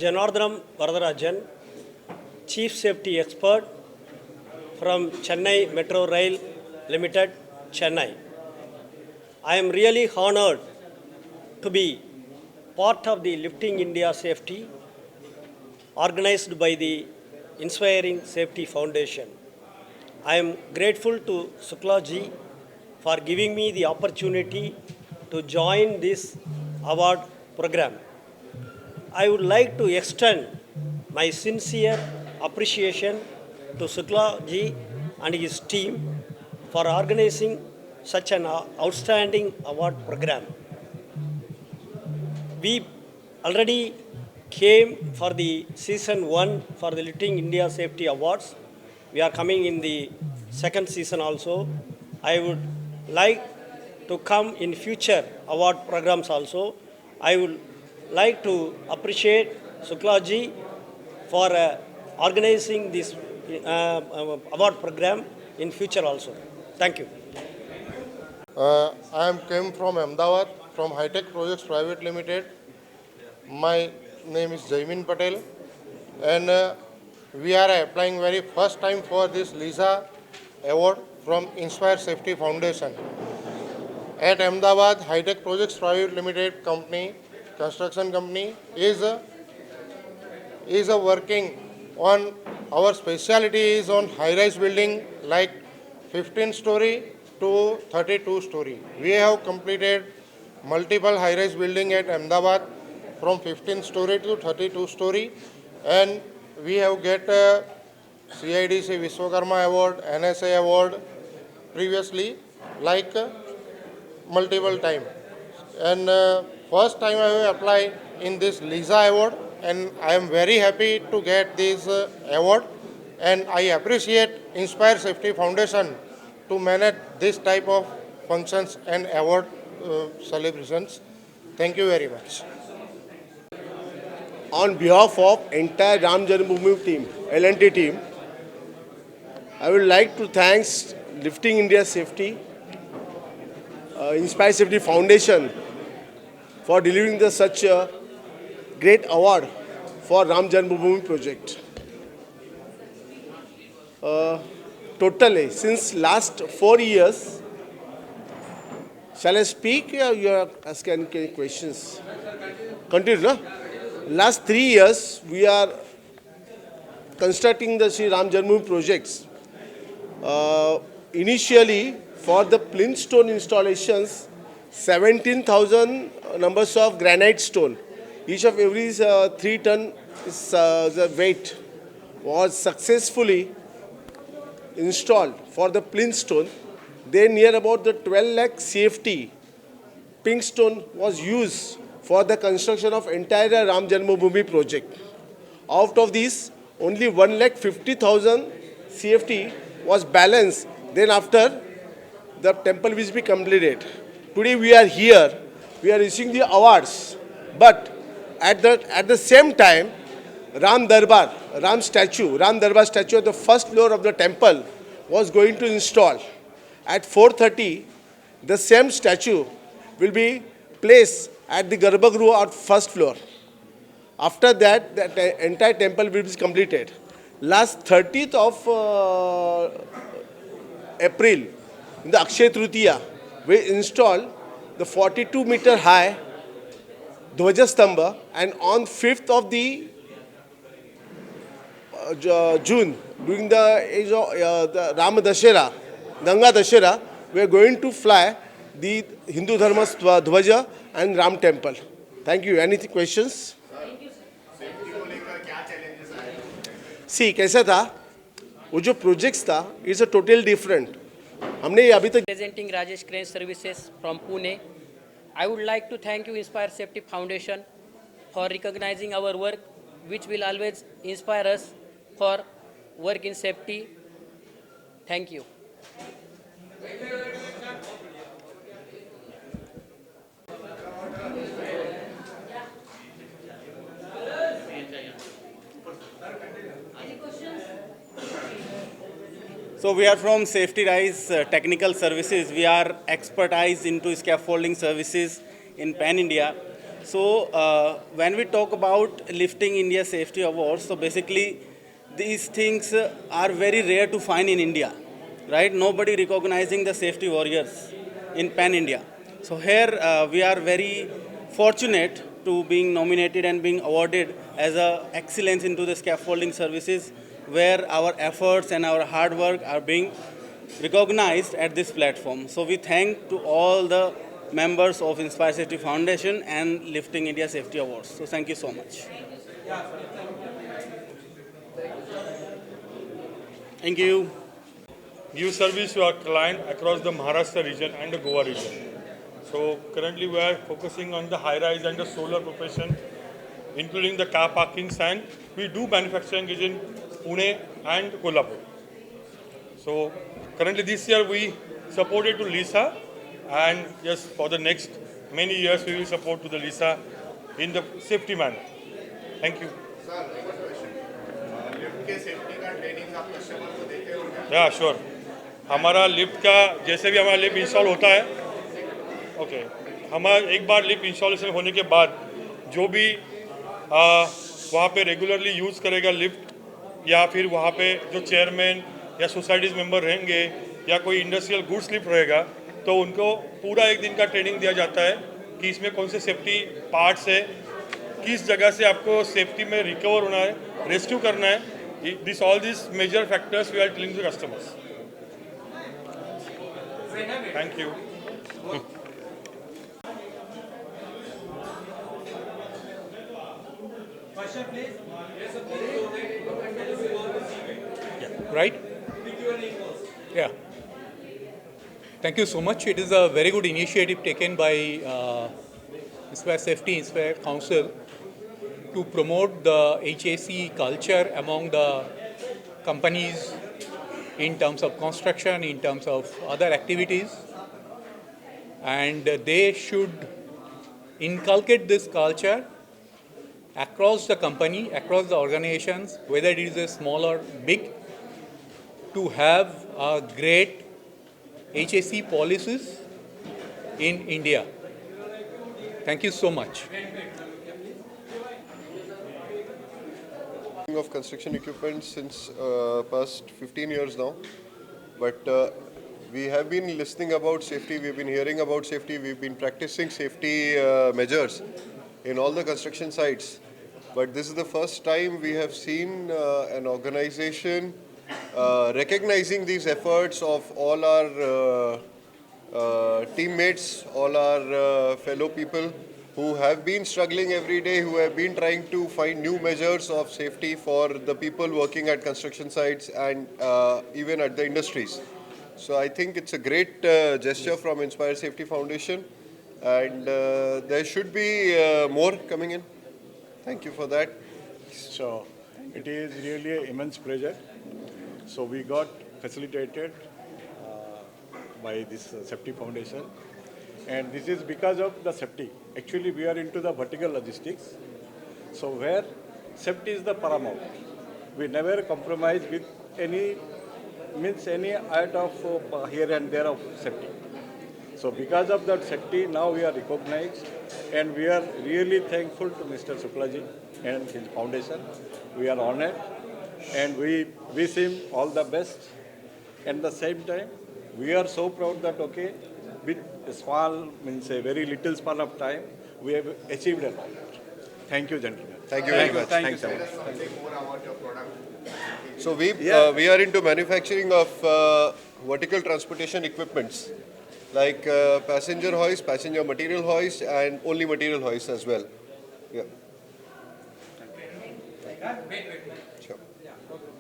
Janardhanam Varadarajan, Chief Safety Expert from Chennai Metro Rail Limited, Chennai. I am really honored to be part of the Lifting India Safety organized by the Inspiring Safety Foundation. I am grateful to Shukla ji for giving me the opportunity to join this award program. I would like to extend my sincere appreciation to Shukla ji and his team for organizing such an outstanding award program. We already came for the season 1 for the Lifting India Safety Awards. We are coming in the second season also. I would like to come in future award programs also. I would like to appreciate Shukla ji for organizing this award program in future also. Thank you. I am came from Ahmedabad, from High-Tech Projects Private Limited. My name is Jaimin Patel, and we are applying very first time for this LISA award from Inspire Safety Foundation. At Ahmedabad, High-Tech Projects Private Limited company, construction company, is working on, our specialty is on high-rise building like 15-story to 32-story. We have completed multiple high-rise building at Ahmedabad from 15-story to 32-story, and we have get CIDC Vishwakarma Award, NSA Award previously, like multiple time. And first time I have applied in this LISA Award, and I am very happy to get this award, and I appreciate Inspire Safety Foundation to manage this type of functions and award celebrations. Thank you very much. On behalf of entire Ram Janmabhoomi team, L&T team, I would like to thank Lifting India Safety, Inspire Safety Foundation for delivering such a great award for Ram Janmabhoomi project. Totally, since last 4 years, shall I speak or you are asking any questions? Continue, no? Last 3 years, we are constructing the Sri Ram Janmabhoomi projects. Initially, for the plinth stone installations, 17,000 numbers of granite stone. Each of every 3 ton is, the weight was successfully installed for the plinth stone. Then near about the 12 lakh CFT pink stone was used for the construction of entire Ram Janmabhoomi project. Out of these, only 1,50,000 CFT was balanced. Then after the temple will be completed. Today we are here, we are receiving the awards. But at the same time, Ram Darbar statue at the first floor of the temple was going to install. At 4:30, the same statue will be placed at the Garbhagriha at first floor. After that, the entire temple will be completed. Last 30th of April, in the Akshaya Tritiya, we installed the 42-meter high Dhwajastambha, and on 5th of the June, during the age of the Rama Dashera, Ganga Dashera, we are going to fly the Hindu Dharma Dhwaja and Ram Temple. Thank you. Any questions? See, कैसा था वो जो projects था it's a total different हमने अभी तक Presenting Rajesh Crane Services from Pune. I would like to thank you Inspire Safety Foundation for recognizing our work, which will always inspire us for work in safety. Thank you. So we are from Safety Rise Technical Services. We are expertise into scaffolding services in Pan India. So when we talk about lifting India Safety Awards, so basically these things are very rare to find in India, right? Nobody recognizing the safety warriors in Pan India. So here we are very fortunate to being nominated and being awarded as a excellence into the scaffolding services, where our efforts and our hard work are being recognized at this platform. So we thank to all the members of Inspire Safety Foundation and Lifting India Safety Awards. So thank you so much. Thank you. Give service to our client across the Maharashtra region and the Goa region. So currently we are focusing on the high-rise and the solar profession, including the car parkings, and we do manufacturing in Pune and Kolhapur. So currently this year we supported to Lisa, and yes, for the next many years we will support to the Lisa in the safety manner. Thank you. Yeah, sure. हमारा lift का जैसे भी हमारा lift install होता है, okay, हमारा एक बार lift installation होने के बाद जो भी वहाँ पे रेगुलरली यूज़ करेगा लिफ्ट, या फिर वहाँ पे जो चेयरमैन या सोसाइटीज़ मेंबर रहेंगे या कोई इंडस्ट्रियल गुड्स लिफ्ट रहेगा, तो उनको पूरा एक दिन का ट्रेनिंग दिया जाता है कि इसमें कौन से सेफ्टी पार्ट्स है, किस जगह से आपको सेफ्टी में रिकवर होना है, रेस्क्यू करना है. This all this major factors we are telling to customers. Thank you. Right? Yeah. Thank you so much. It is a very good initiative taken by Inspire Safety, Inspire Council to promote the HAC culture among the companies in terms of construction, in terms of other activities. And they should inculcate this culture across the company, across the organizations, whether it is a small or big, to have a great HAC policies in India. Thank you so much. Of construction equipment since past 15 years now, but we have been listening about safety, we've been hearing about safety, we've been practicing safety measures in all the construction sites, but this is the first time we have seen an organization recognizing these efforts of all our teammates, all our fellow people who have been struggling every day, who have been trying to find new measures of safety for the people working at construction sites and even at the industries. So I think it's a great gesture from Inspire Safety Foundation, and there should be more coming in. Thank you for that. So it is really an immense pleasure. So we got facilitated by this Safety Foundation, and this is because of the safety. Actually, we are into the vertical logistics, so where safety is the paramount. We never compromise with any act of here and there of safety. So because of that safety, now we are recognized, and we are really thankful to Mr. Suklaji and his foundation. We are honored, and we wish him all the best. At the same time, we are so proud that, okay, with a small, means a very little span of time, we have achieved a lot. Thank you, gentlemen. Thank you very much. Thank you so much. So we are into manufacturing of vertical transportation equipments like passenger hoist, passenger material hoist, and only material hoist as well. Yeah. Sure.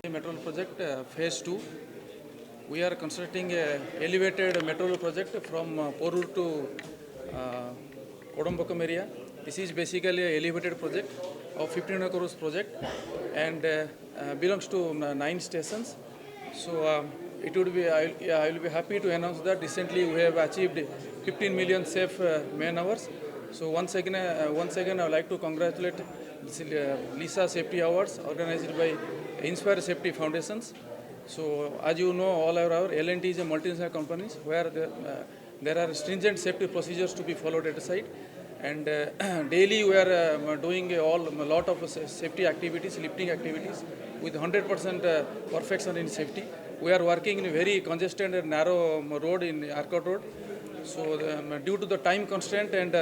Metro rail project phase 2. We are constructing a elevated metro rail project from Porur to Kodambakam area. This is basically a elevated project of 1500 crores project, and belongs to 9 stations. So it would be, I will be happy to announce that recently we have achieved 15 million safe man hours. So once again I would like to congratulate this, Lisa Safety Awards organized by Inspire Safety Foundations. So as you know, all our L&T is a multinational company where there are stringent safety procedures to be followed at the site, And daily we are doing a lot of safety activities, lifting activities with 100% perfection in safety. We are working in a very congested and narrow road in Arcot Road. So due to the time constraint and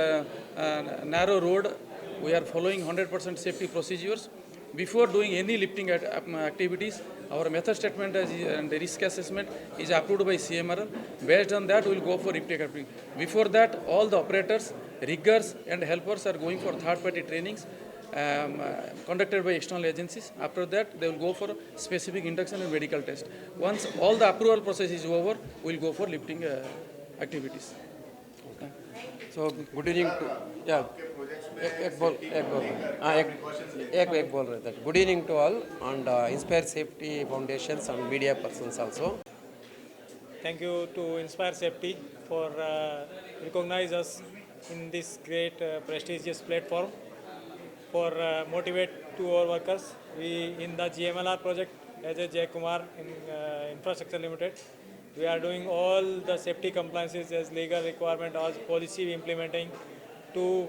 narrow road, we are following 100% safety procedures. Before doing any lifting activities, our method statement and the risk assessment is approved by CMRL. Based on that, we will go for lifting activity. Before that, all the operators, riggers and helpers are going for third-party trainings conducted by external agencies. After that, they will go for specific induction and medical test. Once all the approval process is over, we will go for lifting activities. So good evening to एक बोल हाँ एक बोल रहे थे. Good evening to all and Inspire Safety Foundations and media persons also. Thank you to Inspire Safety for recognize us in this great prestigious platform for motivate to our workers. We in the GMLR project as a Jay Kumar in Infrastructure Limited, we are doing all the safety compliances as legal requirement as policy we implementing to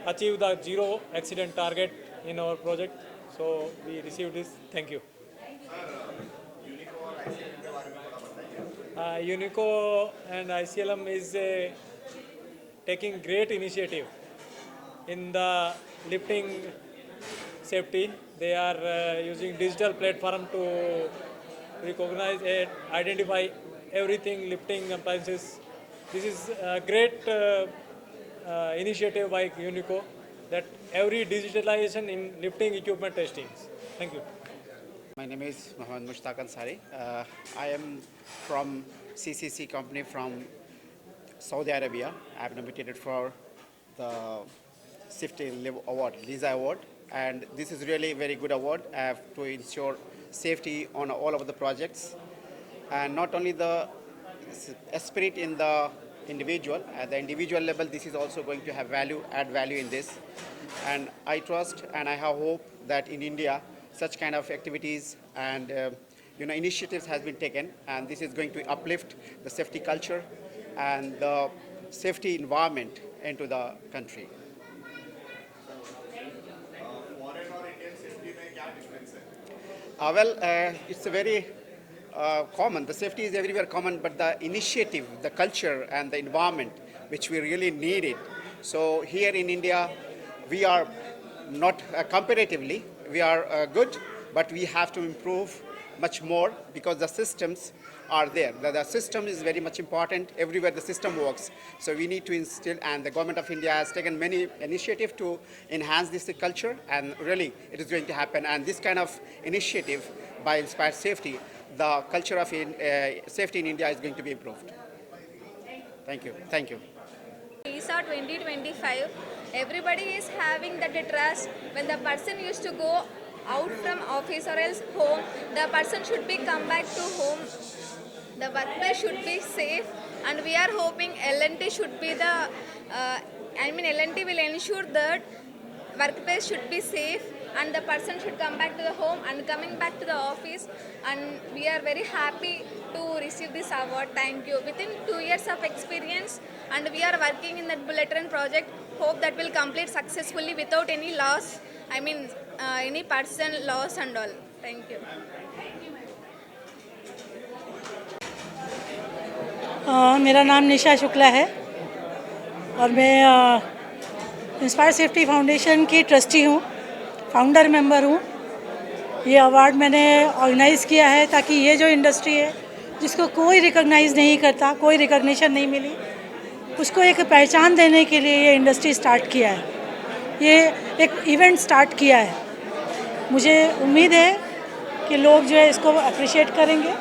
achieve the zero accident target in our project. So we received this. Thank you. Unico and ICLM is taking great initiative in the lifting safety. They are using digital platform to recognize and identify everything lifting appliances. This is a great initiative by Unico that every digitalization in lifting equipment testing. Thank you. My name is Mohammad Mushtaq Ansari. I am from CCC company from Saudi Arabia. I have nominated for the Safety Award, LISA Award, and this is really a very good award to ensure safety on all of the projects, and not only the spirit in the individual, at the individual level, this is also going to have add value in this, and I trust and I have hope that in India such kind of activities and initiatives has been taken, and this is going to uplift the safety culture and the safety environment into the country. It's a very common. The safety is everywhere common, but the initiative, the culture, and the environment, which we really need it. So here in India, we are not comparatively, we are good, but we have to improve much more because the systems are there. The system is very much important everywhere the system works. So we need to instill, and the government of India has taken many initiatives to enhance this culture, and really it is going to happen. And this kind of initiative by Inspire Safety, the culture of safety in India is going to be improved. Thank you. Thank you. LISA 2025, everybody is having that trust. When the person used to go out from office or else home, the person should be come back to home. The workplace should be safe, and we are hoping L&T should be the, L&T will ensure that workplace should be safe and the person should come back to the home and coming back to the office, and we are very happy to receive this award. Thank you. Within 2 years of experience, and we are working in that bullet train project, hope that will complete successfully without any loss, any person loss and all. Thank you. मेरा नाम निशा शुक्ला है और मैं inspire Safety foundation की trustee हूँ, founder member हूँ। ये award मैंने ऑर्गेनाइज़ किया है ताकि ये जो इंडस्ट्री है जिसको कोई रिकॉग्नाइज़ नहीं करता, कोई रिकॉग्निशन नहीं मिली, उसको एक पहचान देने के लिए ये इंडस्ट्री स्टार्ट किया है, ये एक इवेंट स्टार्ट किया है। मुझे उम्मीद है कि लोग जो है इसको अप्रिशिएट करेंगे,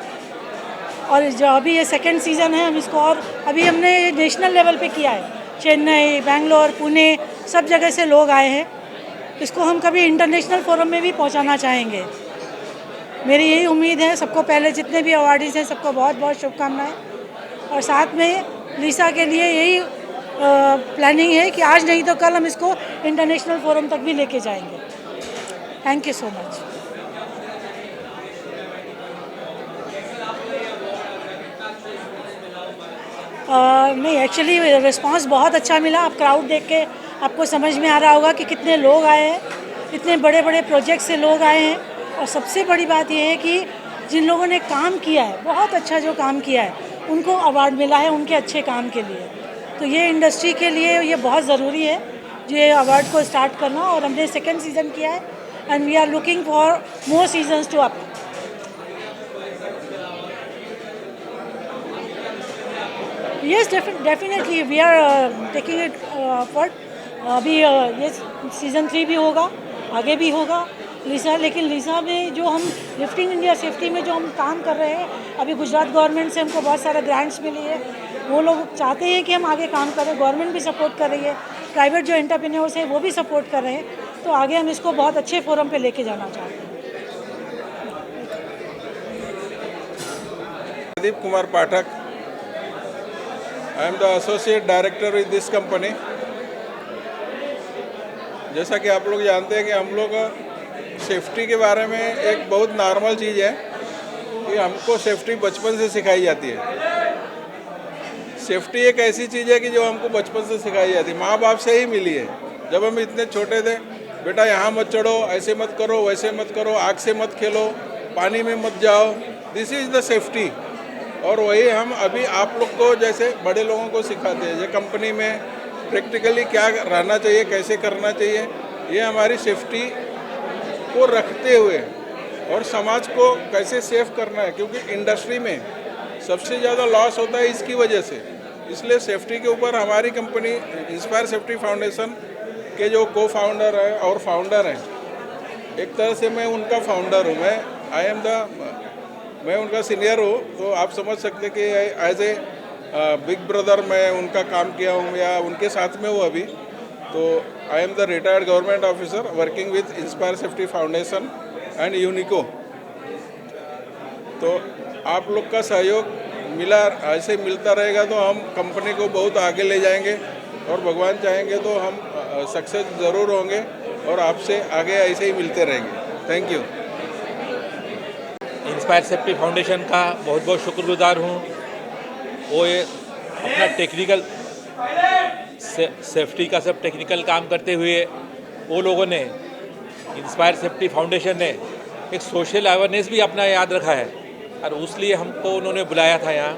और जो अभी ये सेकंड सीज़न है हम इसको, और अभी हमने नेशनल लेवल पे किया है, चेन्नई, बेंगलोर, पुणे, सब जगह से लोग आए हैं। इसको हम कभी इंटरनेशनल फोरम में भी पहुंचाना चाहेंगे। मेरी यही उम्मीद है। सबको पहले जितने भी अवार्डीज़ हैं सबको बहुत बहुत शुभकामनाएं, और साथ में लिसा के लिए यही प्लानिंग है कि आज नहीं तो कल हम इसको इंटरनेशनल फोरम तक भी लेके जाएंगे। Thank you so much. नहीं, एक्चुअली रिस्पांस बहुत अच्छा मिला। आप क्राउड देख के आपको समझ में आ रहा होगा कि कितने लोग आए हैं, इतने बड़े बड़े प्रोजेक्ट से लोग आए हैं। और सबसे बड़ी बात यह है कि जिन लोगों ने काम किया है, बहुत अच्छा जो काम किया है, उनको अवार्ड मिला है उनके अच्छे काम के लिए। तो ये इंडस्ट्री के लिए ये बहुत ज़रूरी है ये अवार्ड को स्टार्ट करना। और हमने 2nd सीज़न किया है and we are looking for more seasons to up. Yes, definitely we are taking it forward. अभी ये सीज़न 3 भी होगा, आगे भी होगा लिसा। लेकिन लिसा में जो हम लिफ्टिंग इंडिया सेफ्टी में जो हम काम कर रहे हैं, अभी गुजरात गवर्नमेंट से हमको बहुत सारे ग्रांट्स मिली है। वो लोग चाहते हैं कि हम आगे काम करें, गवर्नमेंट भी सपोर्ट कर रही है, प्राइवेट जो एंटरप्रेन्योर्स हैं वो भी सपोर्ट कर रहे हैं। तो आगे हम इसको बहुत अच्छे फोरम पे लेके जाना चाहते हैं। Pradeep Kumar Pathak, I am the associate director with this company. जैसा कि आप लोग जानते हैं कि हम लोग सेफ्टी के बारे में एक बहुत नॉर्मल चीज़ है कि हमको सेफ्टी बचपन से सिखाई जाती है। सेफ्टी एक ऐसी चीज़ है कि जो हमको बचपन से सिखाई जाती है, माँ बाप से ही मिली है। जब हम इतने छोटे थे, बेटा यहाँ मत चढ़ो, ऐसे मत करो, वैसे मत करो, आग से मत खेलो, पानी में मत जाओ, दिस इज़ द सेफ्टी। और वही हम अभी आप लोग को जैसे बड़े लोगों को सिखाते हैं, ये कंपनी में प्रैक्टिकली क्या रहना चाहिए, कैसे करना चाहिए, ये हमारी सेफ्टी को रखते हुए और समाज को कैसे सेफ करना है। क्योंकि इंडस्ट्री में सबसे ज़्यादा लॉस होता है इसकी वजह से, इसलिए सेफ्टी के ऊपर हमारी कंपनी इंस्पायर सेफ्टी फाउंडेशन के जो को फाउंडर है और फाउंडर हैं, एक तरह से मैं उनका फाउंडर हूँ, मैं उनका सीनियर हूँ। तो आप समझ सकते कि एज ए बिग ब्रदर मैं उनका काम किया हूँ या उनके साथ में हूँ अभी। तो I am the retired government officer working with Inspire Safety Foundation and Unico. तो आप लोग का सहयोग ऐसे मिलता रहेगा तो हम कंपनी को बहुत आगे ले जाएंगे और भगवान चाहेंगे तो हम सक्सेस ज़रूर होंगे और आपसे आगे ऐसे ही मिलते रहेंगे। Thank you. Inspire Safety foundation का बहुत बहुत शुक्रगुजार हूँ। वो ये अपना टेक्निकल सेफ्टी का सब टेक्निकल काम करते हुए वो लोगों ने, इंस्पायर सेफ्टी फाउंडेशन ने एक सोशल अवेयरनेस भी अपना याद रखा है और उसलिए हमको उन्होंने बुलाया था यहाँ।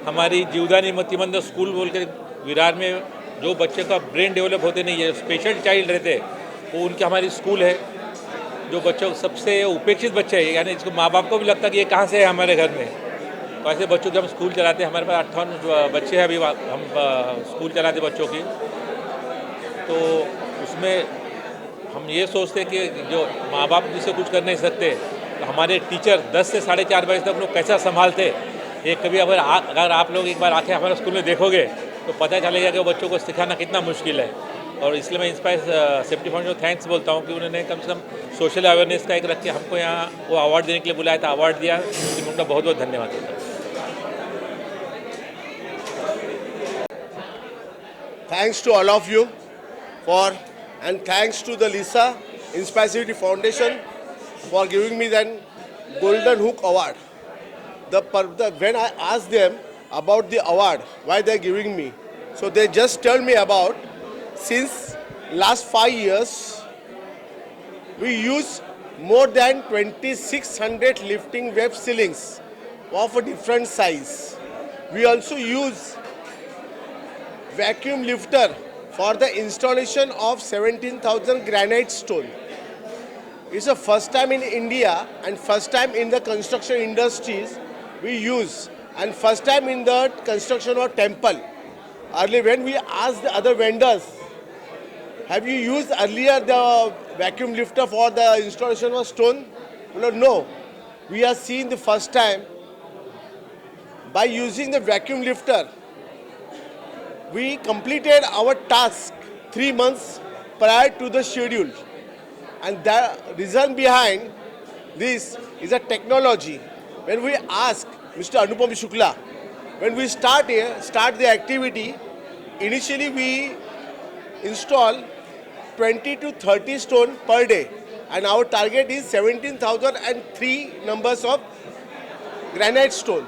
हमारी जीवदानी मतिमंद स्कूल बोल के विरार में जो बच्चे का ब्रेन डेवलप होते नहीं है, स्पेशल चाइल्ड रहते, वो उनकी हमारी स्कूल है। जो बच्चों सबसे उपेक्षित बच्चे हैं, यानी जिसको माँ बाप को भी लगता है कि ये कहाँ से है हमारे घर में, तो ऐसे बच्चों के हम स्कूल चलाते हैं। हमारे पास 58 बच्चे हैं अभी, हम स्कूल चलाते बच्चों की। तो उसमें हम ये सोचते हैं कि जो माँ बाप जिससे कुछ कर नहीं सकते, तो हमारे टीचर 10 से 4:30 बजे तक लोग कैसा संभालते, ये कभी अगर आप लोग एक बार आके हमारे स्कूल में देखोगे तो पता चलेगा कि वो बच्चों को सिखाना कितना मुश्किल है। और इसलिए मैं इंस्पायर सेफ्टी फाउंडेशन को थैंक्स बोलता हूँ कि उन्होंने कम से कम सोशल अवेयरनेस का एक रख के हमको यहाँ वो अवार्ड देने के लिए बुलाया था, अवार्ड दिया। इसलिए मैं उनका बहुत बहुत धन्यवाद देता हूँ। Thanks to all of you and thanks to the Lisa Inspire Safety Foundation for giving me that Golden Hook Award. When I asked them about the award, why they're giving me, so they just told me about since last 5 years, we use more than 2,600 lifting web ceilings of a different size. We also use vacuum lifter for the installation of 17,000 granite stone. It's the first time in India and first time in the construction industries we use, and first time in the construction of temple. Earlier when we asked the other vendors, have you used earlier the vacuum lifter for the installation of stone? Well, no. We are seeing the first time by using the vacuum lifter. We completed our task 3 months prior to the schedule. And the reason behind this is a technology. When we ask Mr. Anupam Shukla, when we start the activity, initially we install 20 to 30 stone per day. And our target is 17,003 numbers of granite stone.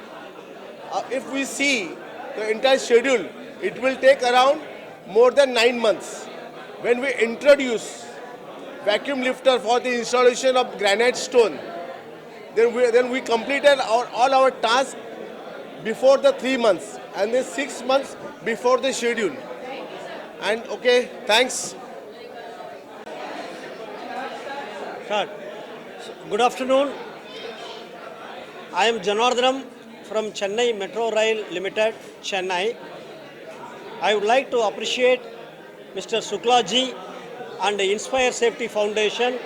If we see the entire schedule, it will take around more than 9 months. when we introduce vacuum lifter for the installation of granite stone, then we completed all our tasks before the 3 months and then 6 months before the schedule. And okay, thanks. Start. Good afternoon. I am Janardhanam from Chennai Metro Rail Limited, Chennai. I would like to appreciate Mr. Suklaji and the Inspire Safety Foundation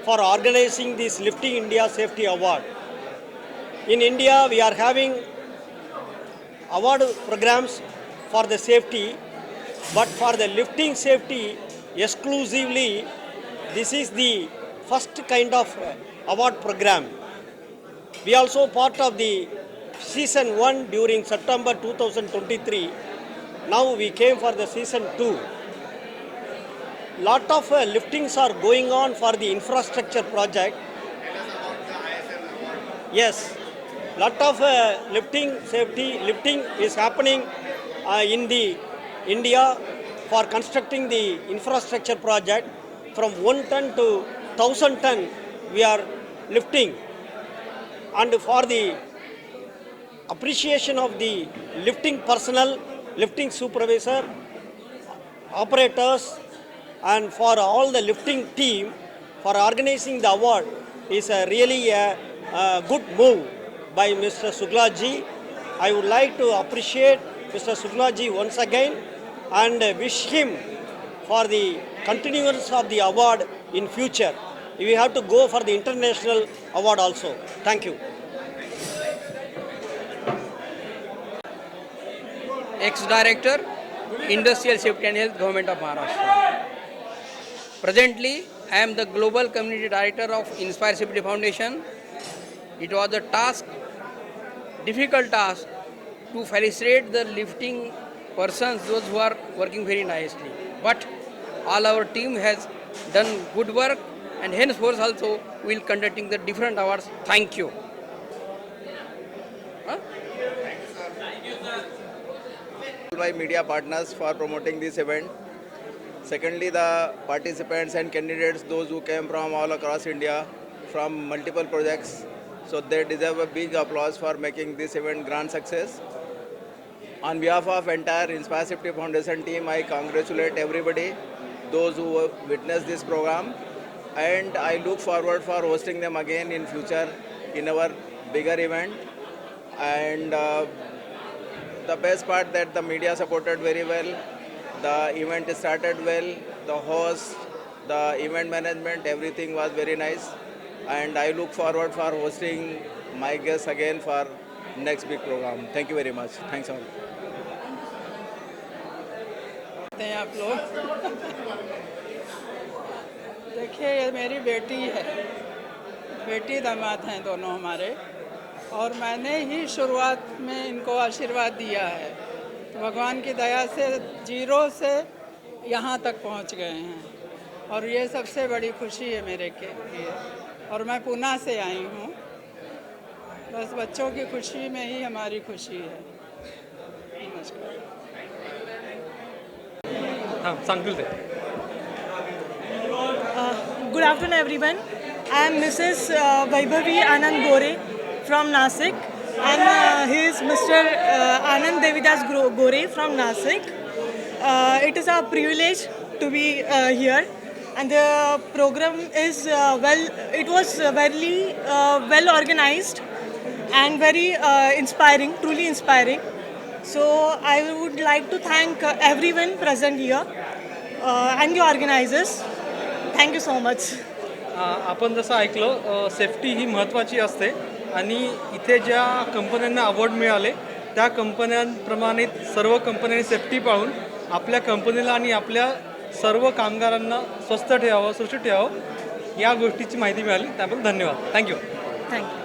for organizing this Lifting India Safety Award. In India, we are having award programs for the safety, but for the lifting safety exclusively, this is the first kind of award program. We also part of the season 1 during September 2023. Now we came for the season 2. Lot of liftings are going on for the infrastructure project. Yes, lot of lifting is happening in the India for constructing the infrastructure project. From 1 ton to 1000 ton we are lifting. And for the appreciation of the lifting personnel, lifting supervisor, operators, and for all the lifting team for organizing the award is really a good move by Mr. Suklaji. I would like to appreciate Mr. Suklaji once again and wish him for the continuance of the award in future. We have to go for the international award also. Thank you. Ex-Director, Industrial Safety and Health, Government of Maharashtra. Presently, I am the Global Community Director of Inspire Safety Foundation. It was a difficult task to facilitate the lifting persons, those who are working very nicely. But all our team has done good work, and henceforth also we will conducting the different awards. Thank you. By media partners for promoting this event. Secondly, the participants and candidates, those who came from all across India, from multiple projects. So they deserve a big applause for making this event grand success. On behalf of entire Inspire Safety Foundation team, I congratulate everybody, those who witnessed this program, and I look forward for hosting them again in future in our bigger event. And the best part that the media supported very well. The event started well. The host, the event management, everything was very nice. And I look forward for hosting my guests again for next big program. Thank you very much. Thanks all. आप लोग देखिए, ये मेरी बेटी है, बेटी दामाद हैं दोनों हमारे, और मैंने ही शुरुआत में इनको आशीर्वाद दिया है। तो भगवान की दया से 0 से यहाँ तक पहुँच गए हैं, और ये सबसे बड़ी खुशी है मेरे के लिए। और मैं पुणे से आई हूँ, बस बच्चों की खुशी में ही हमारी खुशी है। नमस्कार। हाँ, सांगुल दे। Good afternoon, everyone. I am Mrs. Vaibhavi Anand Gore from Nasik, and he is Mr. Anand Devidas Gore from Nasik. It is a privilege to be here, and the program is it was very well organized and very inspiring, truly inspiring. So I would like to thank everyone present here and the organizers. Thank you so much. आपण जसं ऐकलं, safety ही महत्त्वाची असते, आणि इथे ज्या कंपन्यांना award मिळाले त्या कंपन्यांप्रमाणे सर्व कंपन्यांनी सेफ्टी पाळून आपल्या कंपनीला आणि आपल्या सर्व कामगारांना स्वस्थ ठेवावं, सुरक्षित ठेवावं या गोष्टीची माहिती मिळाली. त्याबद्दल धन्यवाद. थँक्यू. थँक्यू.